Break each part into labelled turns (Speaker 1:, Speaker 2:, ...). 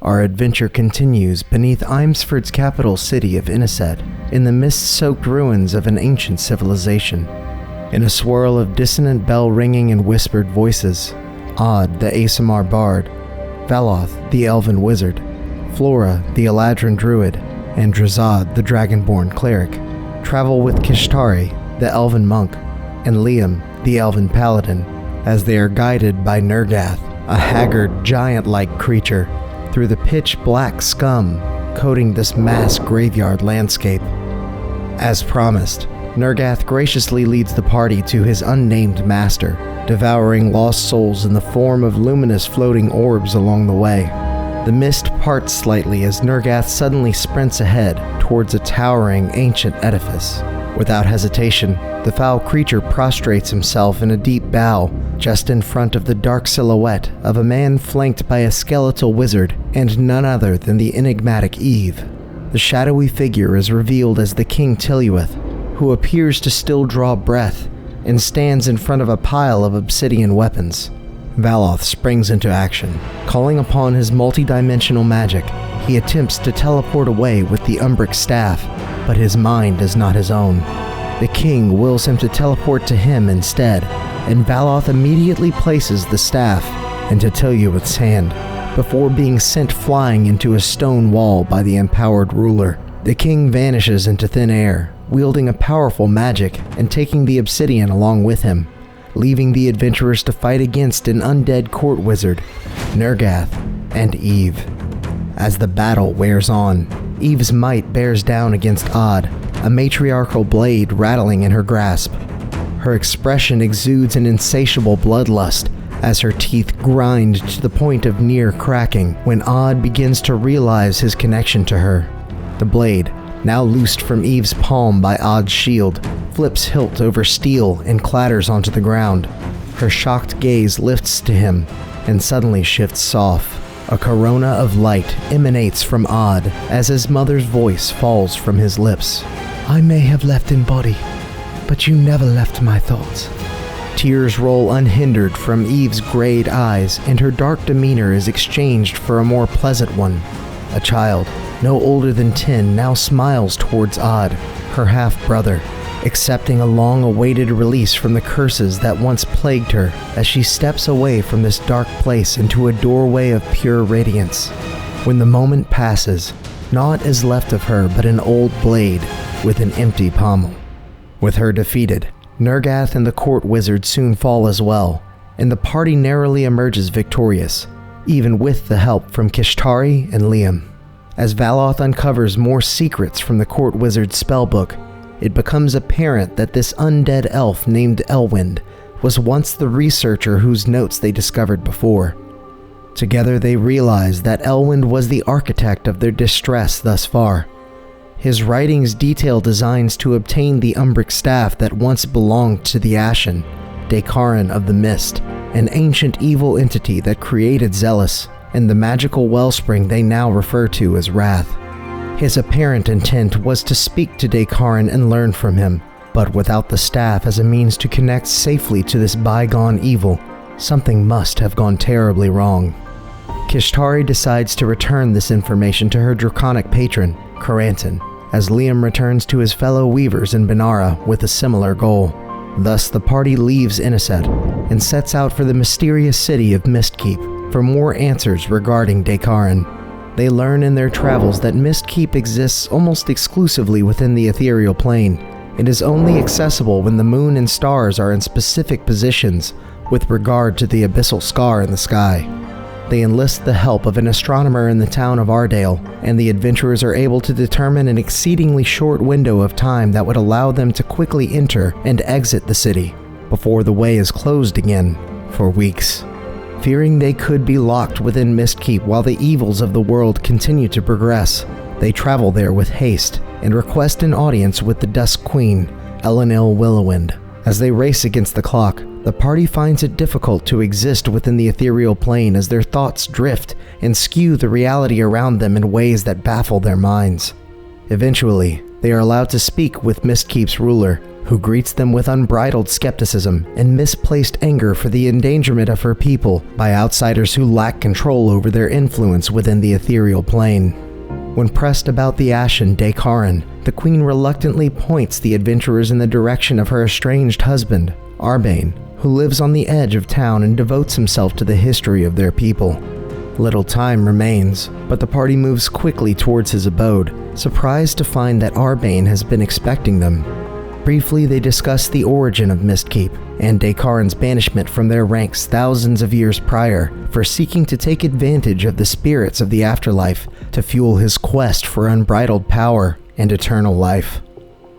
Speaker 1: Our adventure continues beneath Imsford's capital city of Inised, in the mist-soaked ruins of an ancient civilization. In a swirl of dissonant bell-ringing and whispered voices, Odd, the Aasimar bard, Valoth, the elven wizard, Flora, the Eladrin druid, and Drazad, the dragonborn cleric, travel with Kishtari, the elven monk, and Liam, the elven paladin, as they are guided by Nergath, a haggard, giant-like creature, through the pitch-black scum coating this mass graveyard landscape. As promised, Nergath graciously leads the party to his unnamed master, devouring lost souls in the form of luminous floating orbs along the way. The mist parts slightly as Nergath suddenly sprints ahead towards a towering ancient edifice. Without hesitation, the foul creature prostrates himself in a deep bow just in front of the dark silhouette of a man flanked by a skeletal wizard and none other than the enigmatic Eve. The shadowy figure is revealed as the King Tilueth, who appears to still draw breath and stands in front of a pile of obsidian weapons. Valoth springs into action. Calling upon his multi-dimensional magic, he attempts to teleport away with the Umbric staff, but his mind is not his own. The king wills him to teleport to him instead, and Valoth immediately places the staff into Tilueth's hand, before being sent flying into a stone wall by the empowered ruler. The king vanishes into thin air, wielding a powerful magic and taking the obsidian along with him, leaving the adventurers to fight against an undead court wizard, Nergath, and Eve. As the battle wears on, Eve's might bears down against Odd, a matriarchal blade rattling in her grasp. Her expression exudes an insatiable bloodlust as her teeth grind to the point of near cracking when Odd begins to realize his connection to her. The blade, now loosed from Eve's palm by Odd's shield, flips hilt over steel and clatters onto the ground. Her shocked gaze lifts to him and suddenly shifts off. A corona of light emanates from Odd as his mother's voice falls from his lips. I may have left in body, but you never left my thoughts. Tears roll unhindered from Eve's grayed eyes, and her dark demeanor is exchanged for a more pleasant one. A child, no older than 10, now smiles towards Odd, her half-brother, accepting a long-awaited release from the curses that once plagued her as she steps away from this dark place into a doorway of pure radiance. When the moment passes, naught is left of her but an old blade with an empty pommel. With her defeated, Nergath and the court wizard soon fall as well, and the party narrowly emerges victorious, even with the help from Kishtari and Liam. As Valoth uncovers more secrets from the court wizard's spellbook, it becomes apparent that this undead elf named Elwind was once the researcher whose notes they discovered before. Together they realize that Elwind was the architect of their distress thus far. His writings detail designs to obtain the Umbric staff that once belonged to the Ashen, Daekarin of the Mist, an ancient evil entity that created Zealous, and the magical wellspring they now refer to as Wrath. His apparent intent was to speak to Daekarin and learn from him, but without the staff as a means to connect safely to this bygone evil, something must have gone terribly wrong. Kishtari decides to return this information to her draconic patron, Caranton, as Liam returns to his fellow weavers in Benara with a similar goal. Thus the party leaves Inised and sets out for the mysterious city of Mistkeep for more answers regarding Daekarin. They learn in their travels that Mistkeep exists almost exclusively within the ethereal plane and is only accessible when the moon and stars are in specific positions with regard to the abyssal scar in the sky. They enlist the help of an astronomer in the town of Ardale, and the adventurers are able to determine an exceedingly short window of time that would allow them to quickly enter and exit the city before the way is closed again for weeks. Fearing they could be locked within Mistkeep while the evils of the world continue to progress, they travel there with haste and request an audience with the Dusk Queen, Elenil Willowind. As they race against the clock, the party finds it difficult to exist within the ethereal plane as their thoughts drift and skew the reality around them in ways that baffle their minds. Eventually, they are allowed to speak with Mistkeep's ruler, who greets them with unbridled skepticism and misplaced anger for the endangerment of her people by outsiders who lack control over their influence within the ethereal plane. When pressed about the Ashen Dekaran, the queen reluctantly points the adventurers in the direction of her estranged husband, Arbane, who lives on the edge of town and devotes himself to the history of their people. Little time remains, but the party moves quickly towards his abode, surprised to find that Arbane has been expecting them. Briefly, they discuss the origin of Mistkeep and Dekaran's banishment from their ranks thousands of years prior for seeking to take advantage of the spirits of the afterlife to fuel his quest for unbridled power and eternal life.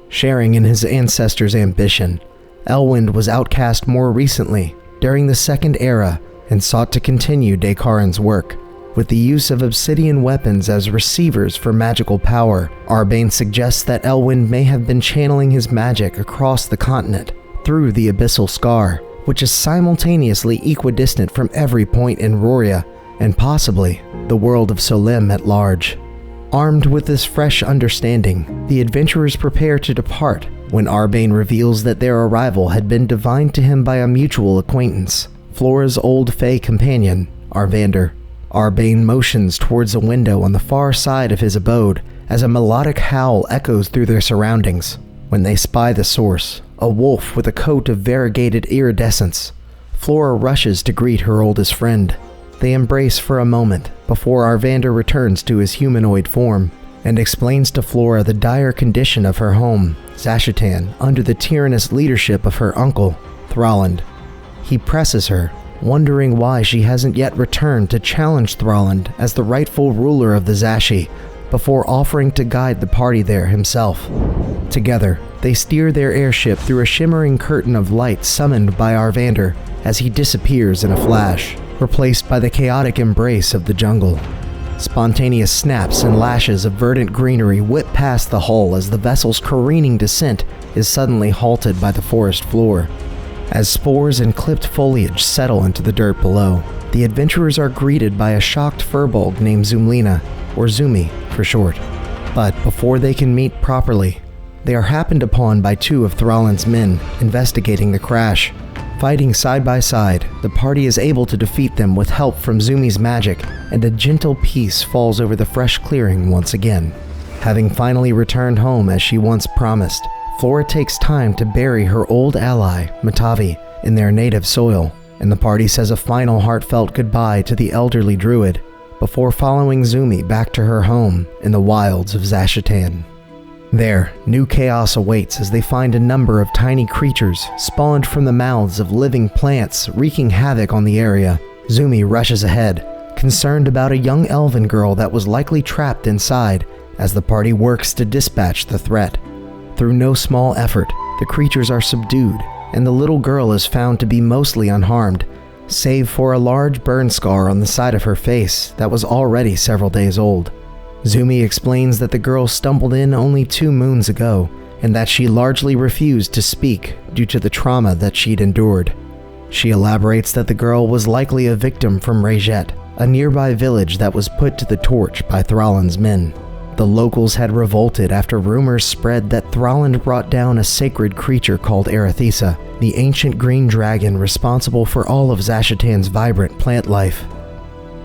Speaker 1: Sharing in his ancestors' ambition, Elwind was outcast more recently, during the Second Era, and sought to continue Dekaran's work. With the use of obsidian weapons as receivers for magical power, Arbane suggests that Elwind may have been channeling his magic across the continent through the Abyssal Scar, which is simultaneously equidistant from every point in Roria, and possibly the world of Solim at large. Armed with this fresh understanding, the adventurers prepare to depart when Arbane reveals that their arrival had been divined to him by a mutual acquaintance, Flora's old Fey companion, Arvander. Arbane motions towards a window on the far side of his abode as a melodic howl echoes through their surroundings. When they spy the source, a wolf with a coat of variegated iridescence, Flora rushes to greet her oldest friend. They embrace for a moment before Arvander returns to his humanoid form and explains to Flora the dire condition of her home, Zashetan, under the tyrannous leadership of her uncle, Thralland. He presses her, wondering why she hasn't yet returned to challenge Thralland as the rightful ruler of the Zashi, before offering to guide the party there himself. Together, they steer their airship through a shimmering curtain of light summoned by Arvander as he disappears in a flash, replaced by the chaotic embrace of the jungle. Spontaneous snaps and lashes of verdant greenery whip past the hull as the vessel's careening descent is suddenly halted by the forest floor. As spores and clipped foliage settle into the dirt below, the adventurers are greeted by a shocked furbolg named Zoomlina, or Zumi for short. But before they can meet properly, they are happened upon by two of Thralland's men investigating the crash. Fighting side by side, the party is able to defeat them with help from Zumi's magic, and a gentle peace falls over the fresh clearing once again. Having finally returned home as she once promised, Flora takes time to bury her old ally, Matavi, in their native soil, and the party says a final heartfelt goodbye to the elderly druid before following Zumi back to her home in the wilds of Zashetan. There, new chaos awaits as they find a number of tiny creatures spawned from the mouths of living plants wreaking havoc on the area. Zumi rushes ahead, concerned about a young elven girl that was likely trapped inside as the party works to dispatch the threat. Through no small effort, the creatures are subdued, and the little girl is found to be mostly unharmed, save for a large burn scar on the side of her face that was already several days old. Zumi explains that the girl stumbled in only 2 moons ago, and that she largely refused to speak due to the trauma that she'd endured. She elaborates that the girl was likely a victim from Rejet, a nearby village that was put to the torch by Thralland's men. The locals had revolted after rumors spread that Thralland brought down a sacred creature called Arathisa, the ancient green dragon responsible for all of Zashetan's vibrant plant life.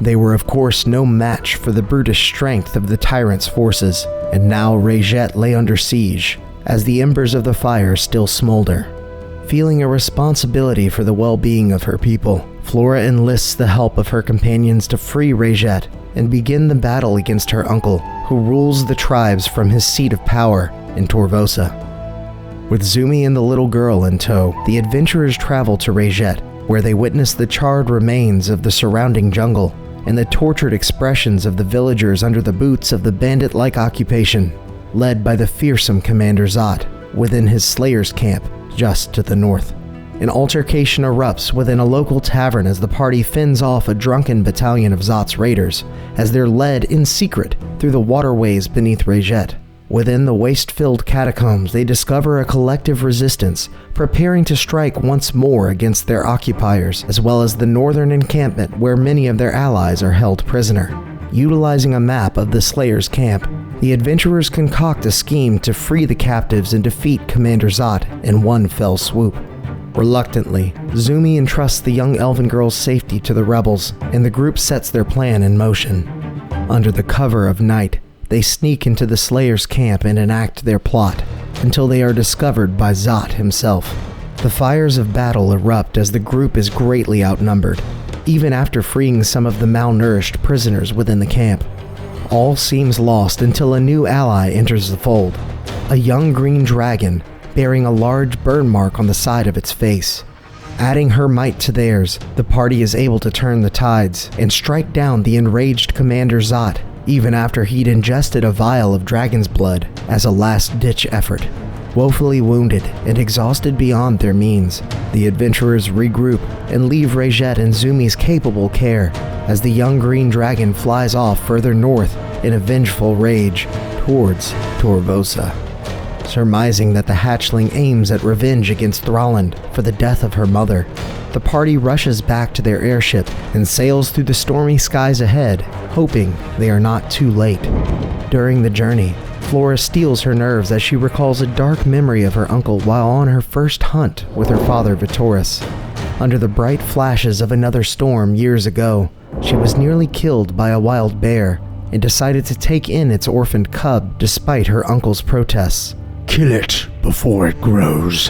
Speaker 1: They were of course no match for the brutish strength of the tyrant's forces, and now Rejet lay under siege, as the embers of the fire still smolder. Feeling a responsibility for the well-being of her people, Flora enlists the help of her companions to free Rejet and begin the battle against her uncle, who rules the tribes from his seat of power in Torvosa. With Zumi and the little girl in tow, the adventurers travel to Rejet, where they witness the charred remains of the surrounding jungle and the tortured expressions of the villagers under the boots of the bandit-like occupation, led by the fearsome Commander Zot within his Slayer's camp just to the north. An altercation erupts within a local tavern as the party fends off a drunken battalion of Zot's raiders as they're led in secret through the waterways beneath Rejet. Within the waste-filled catacombs, they discover a collective resistance preparing to strike once more against their occupiers, as well as the northern encampment where many of their allies are held prisoner. Utilizing a map of the Slayer's camp, The adventurers concoct a scheme to free the captives and defeat Commander Zot in one fell swoop. Reluctantly, Zumi entrusts the young elven girl's safety to the rebels, and the group sets their plan in motion. Under the cover of night, they sneak into the Slayer's camp and enact their plot, until they are discovered by Zot himself. The fires of battle erupt as the group is greatly outnumbered, even after freeing some of the malnourished prisoners within the camp. All seems lost until a new ally enters the fold, a young green dragon bearing a large burn mark on the side of its face. Adding her might to theirs, the party is able to turn the tides and strike down the enraged Commander Zot, even after he'd ingested a vial of dragon's blood as a last-ditch effort. Woefully wounded and exhausted beyond their means, the adventurers regroup and leave Rejette in Zumi's capable care as the young green dragon flies off further north in a vengeful rage towards Torvosa. Surmising that the hatchling aims at revenge against Thralland for the death of her mother, the party rushes back to their airship and sails through the stormy skies ahead, hoping they are not too late. During the journey, Flora steels her nerves as she recalls a dark memory of her uncle while on her first hunt with her father Vitoris. Under the bright flashes of another storm years ago, she was nearly killed by a wild bear and decided to take in its orphaned cub despite her uncle's protests.
Speaker 2: Kill it before it grows.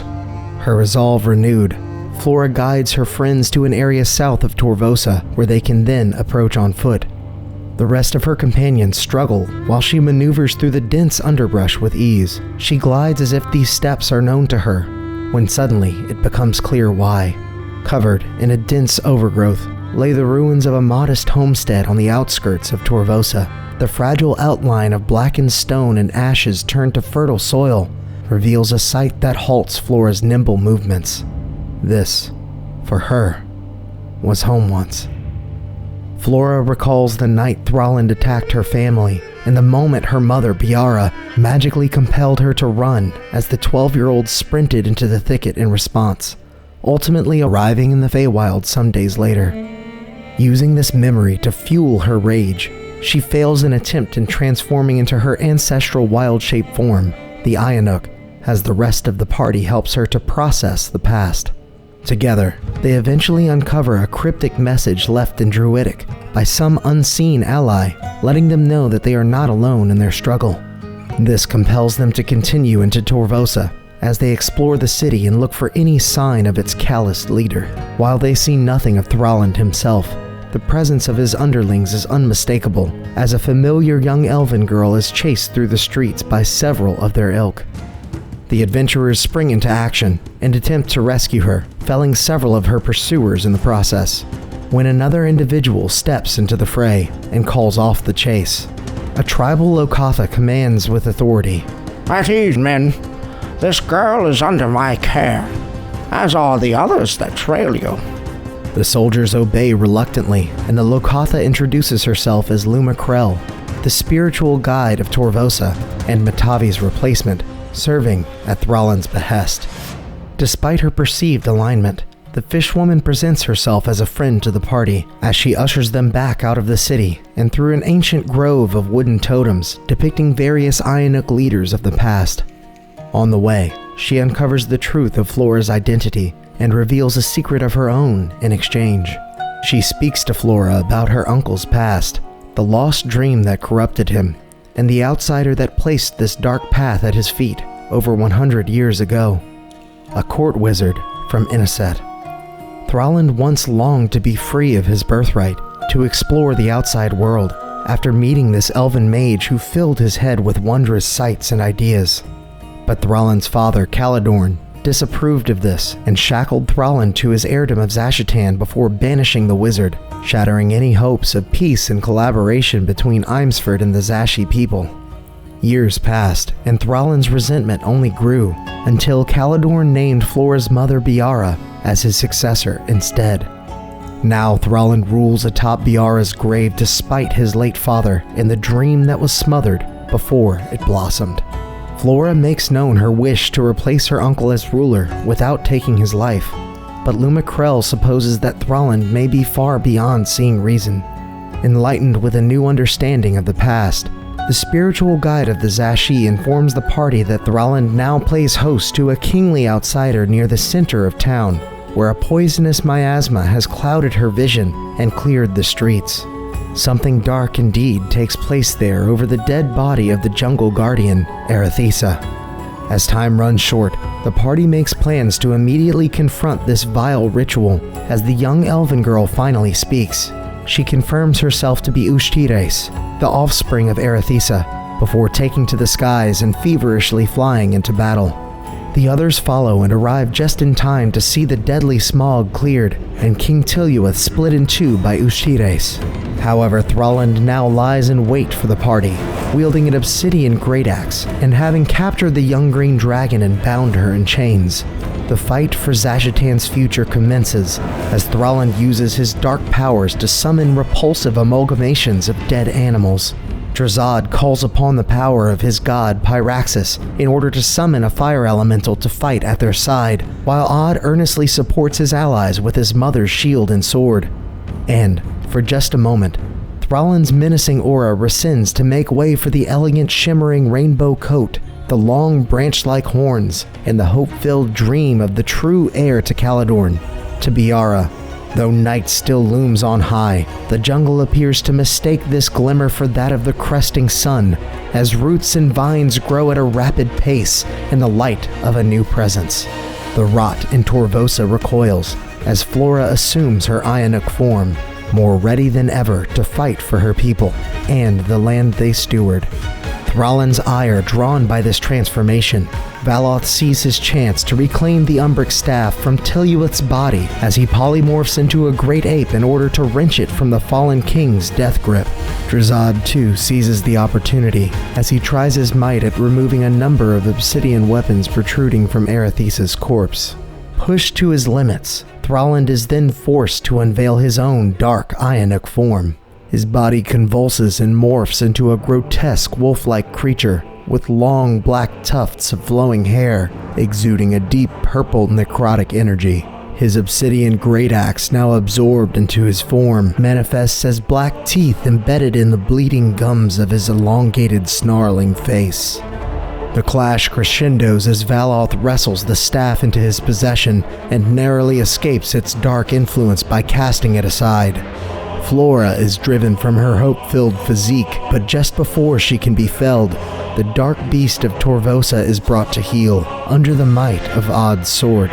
Speaker 1: Her resolve renewed, Flora guides her friends to an area south of Torvosa where they can then approach on foot. The rest of her companions struggle while she maneuvers through the dense underbrush with ease. She glides as if these steps are known to her, when suddenly it becomes clear why. Covered in a dense overgrowth lay the ruins of a modest homestead on the outskirts of Torvosa. The fragile outline of blackened stone and ashes turned to fertile soil reveals a sight that halts Flora's nimble movements. This, for her, was home once. Flora recalls the night Thralland attacked her family and the moment her mother, Biara, magically compelled her to run as the 12-year-old sprinted into the thicket in response, ultimately arriving in the Feywild some days later. Using this memory to fuel her rage, she fails an attempt in transforming into her ancestral wild-shaped form, the Ayanook, as the rest of the party helps her to process the past. Together, they eventually uncover a cryptic message left in Druidic by some unseen ally, letting them know that they are not alone in their struggle. This compels them to continue into Torvosa as they explore the city and look for any sign of its calloused leader. While they see nothing of Thralland himself, the presence of his underlings is unmistakable, as a familiar young elven girl is chased through the streets by several of their ilk. The adventurers spring into action and attempt to rescue her, felling several of her pursuers in the process, when another individual steps into the fray and calls off the chase. A tribal Lokatha commands with authority,
Speaker 2: "At ease, men. This girl is under my care, as are the others that trail you."
Speaker 1: The soldiers obey reluctantly, and the Lokatha introduces herself as Luma Krell, the spiritual guide of Torvosa and Matavi's replacement, serving at Thralland's behest. Despite her perceived alignment, the fishwoman presents herself as a friend to the party as she ushers them back out of the city and through an ancient grove of wooden totems depicting various Ayanook leaders of the past. On the way, she uncovers the truth of Flora's identity and reveals a secret of her own in exchange. She speaks to Flora about her uncle's past, the lost dream that corrupted him, and the outsider that placed this dark path at his feet over 100 years ago. A court wizard from Inniset. Thralland once longed to be free of his birthright, to explore the outside world, after meeting this elven mage who filled his head with wondrous sights and ideas. But Thralland's father, Caladorn, disapproved of this and shackled Thralland to his heirdom of Zashitan before banishing the wizard, shattering any hopes of peace and collaboration between Imsford and the Zashi people. Years passed, and Thralland's resentment only grew, until Caladorn named Flora's mother Biara as his successor instead. Now Thralland rules atop Biara's grave despite his late father and the dream that was smothered before it blossomed. Flora makes known her wish to replace her uncle as ruler without taking his life, but Luma Krell supposes that Thralland may be far beyond seeing reason. Enlightened with a new understanding of the past, The spiritual guide of the Zashi informs the party that Thraland now plays host to a kingly outsider near the center of town, where a poisonous miasma has clouded her vision and cleared the streets. Something dark indeed takes place there over the dead body of the jungle guardian, Erethisa. As time runs short, the party makes plans to immediately confront this vile ritual. As the young elven girl finally speaks, she confirms herself to be Ushtires, the offspring of Erethisa, before taking to the skies and feverishly flying into battle. The others follow and arrive just in time to see the deadly smog cleared and King Tiluath split in two by Ushtires. However, Thraland now lies in wait for the party, wielding an obsidian great axe, and having captured the young green dragon and bound her in chains. The fight for Zashitan's future commences as Thraland uses his dark powers to summon repulsive amalgamations of dead animals. Drazad calls upon the power of his god Pyraxis in order to summon a fire elemental to fight at their side, while Odd earnestly supports his allies with his mother's shield and sword. And, for just a moment, Thraland's menacing aura rescinds to make way for the elegant shimmering rainbow coat, the long branch-like horns, and the hope-filled dream of the true heir to Caledorn, to Biara. Though night still looms on high, the jungle appears to mistake this glimmer for that of the cresting sun, as roots and vines grow at a rapid pace in the light of a new presence. The rot in Torvosa recoils, as Flora assumes her Ionic form, more ready than ever to fight for her people and the land they steward. Thraland's ire drawn by this transformation, Valoth sees his chance to reclaim the Umbric staff from Tiluath's body as he polymorphs into a great ape in order to wrench it from the fallen king's death grip. Drazad too seizes the opportunity as he tries his might at removing a number of obsidian weapons protruding from Erethisa's corpse. Pushed to his limits, Thraland is then forced to unveil his own dark Ionic form. His body convulses and morphs into a grotesque wolf-like creature with long black tufts of flowing hair, exuding a deep purple necrotic energy. His obsidian great axe, now absorbed into his form, manifests as black teeth embedded in the bleeding gums of his elongated, snarling face. The clash crescendos as Valoth wrestles the staff into his possession and narrowly escapes its dark influence by casting it aside. Flora is driven from her hope-filled physique, but just before she can be felled, the dark beast of Torvosa is brought to heel under the might of Odd's sword.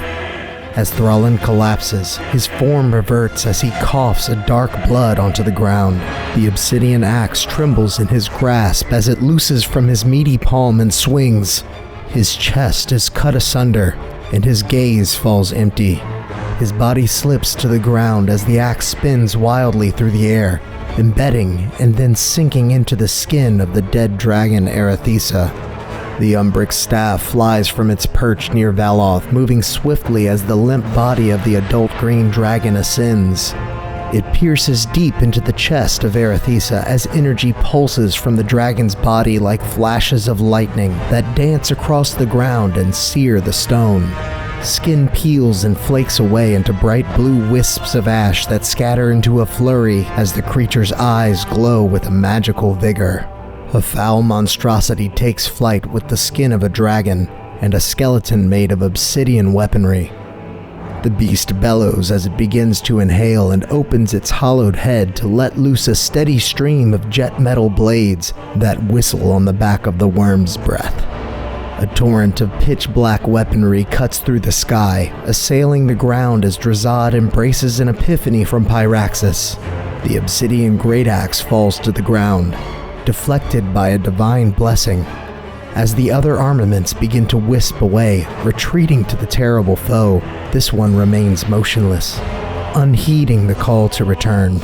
Speaker 1: As Thraland collapses, his form reverts as he coughs a dark blood onto the ground. The obsidian axe trembles in his grasp as it looses from his meaty palm and swings. His chest is cut asunder, and his gaze falls empty. His body slips to the ground as the axe spins wildly through the air, embedding and then sinking into the skin of the dead dragon Erethisa. The Umbric staff flies from its perch near Valoth, moving swiftly as the limp body of the adult green dragon ascends. It pierces deep into the chest of Erethisa as energy pulses from the dragon's body like flashes of lightning that dance across the ground and sear the stone. Skin peels and flakes away into bright blue wisps of ash that scatter into a flurry as the creature's eyes glow with a magical vigor. A foul monstrosity takes flight with the skin of a dragon and a skeleton made of obsidian weaponry. The beast bellows as it begins to inhale and opens its hollowed head to let loose a steady stream of jet metal blades that whistle on the back of the worm's breath. A torrent of pitch-black weaponry cuts through the sky, assailing the ground as Drazad embraces an epiphany from Pyraxis. The obsidian great axe falls to the ground, deflected by a divine blessing. As the other armaments begin to wisp away, retreating to the terrible foe, this one remains motionless, unheeding the call to return.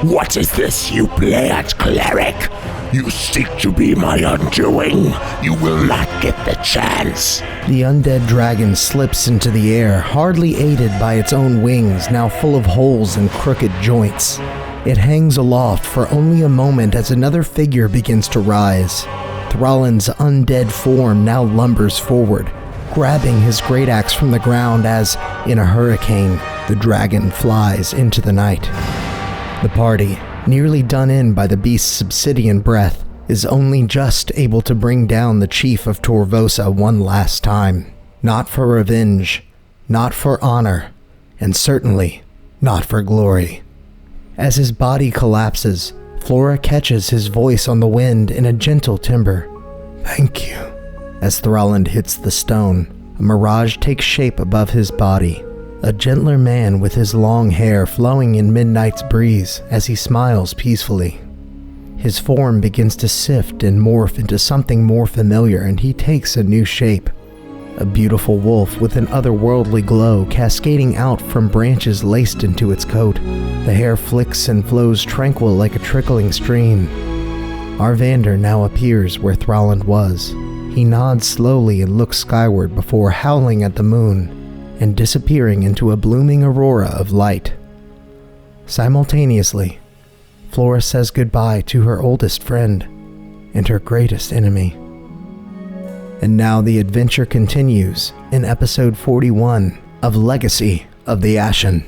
Speaker 3: What is this you play at, cleric? You seek to be my undoing. You will not get the chance.
Speaker 1: The undead dragon slips into the air, hardly aided by its own wings, now full of holes and crooked joints. It hangs aloft for only a moment as another figure begins to rise. Thraland's undead form now lumbers forward, grabbing his great axe from the ground as, in a hurricane, the dragon flies into the night. The party, nearly done in by the beast's obsidian breath, is only just able to bring down the chief of Torvosa one last time. Not for revenge, not for honor, and certainly not for glory. As his body collapses, Flora catches his voice on the wind in a gentle timbre. "Thank you." As Thralland hits the stone, a mirage takes shape above his body. A gentler man with his long hair flowing in midnight's breeze as he smiles peacefully. His form begins to sift and morph into something more familiar, and he takes a new shape. A beautiful wolf with an otherworldly glow cascading out from branches laced into its coat. The hair flicks and flows tranquil like a trickling stream. Arvander now appears where Thralland was. He nods slowly and looks skyward before howling at the moon and disappearing into a blooming aurora of light. Simultaneously, Flora says goodbye to her oldest friend and her greatest enemy. And now the adventure continues in episode 41 of Legacy of the Ashen.